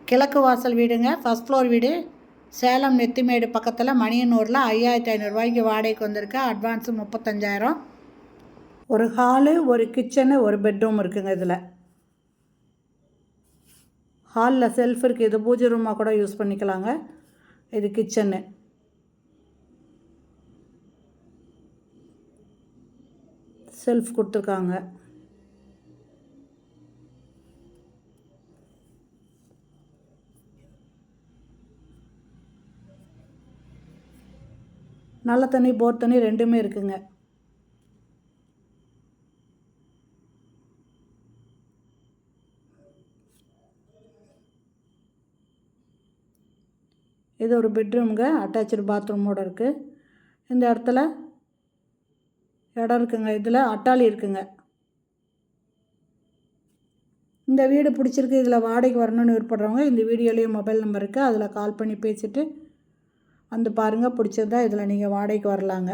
கிழக்கு வாசல் வீடுங்க. ஃபஸ்ட் ஃப்ளோர் வீடு. சேலம் நெத்திமேடு பக்கத்தில் மணியனூரில் 5500 ரூபாய்க்கு வாடகைக்கு வந்திருக்கு. அட்வான்ஸு 35,000. ஒரு ஹாலு, ஒரு கிச்சனு, ஒரு பெட்ரூம் இருக்குங்க. இதில் ஹாலில் செல்ஃப் இருக்குது. இது பூஜை ரூமாக கூட யூஸ் பண்ணிக்கலாங்க. இது கிச்சனு. செல்ஃப் கொடுத்துருக்காங்க. நல்ல தண்ணி, போர் தண்ணி ரெண்டுமே இருக்குங்க. இது ஒரு பெட்ரூமுங்க. அட்டாச்சு பாத்ரூமோடு இருக்குது. இந்த இடத்துல இடம் இருக்குங்க. இதில் அட்டாளி இருக்குங்க. இந்த வீடு பிடிச்சிருக்கு, இதில் வாடகைக்கு வரணும்னு விருப்பப்படுறவங்க இந்த வீடியோலேயும் மொபைல் நம்பர் இருக்குது. அதில் கால் பண்ணி பேசிவிட்டு வந்து பாருங்கள். பிடிச்சிருந்தா இதில் நீங்கள் வாடகைக்கு வரலாங்க.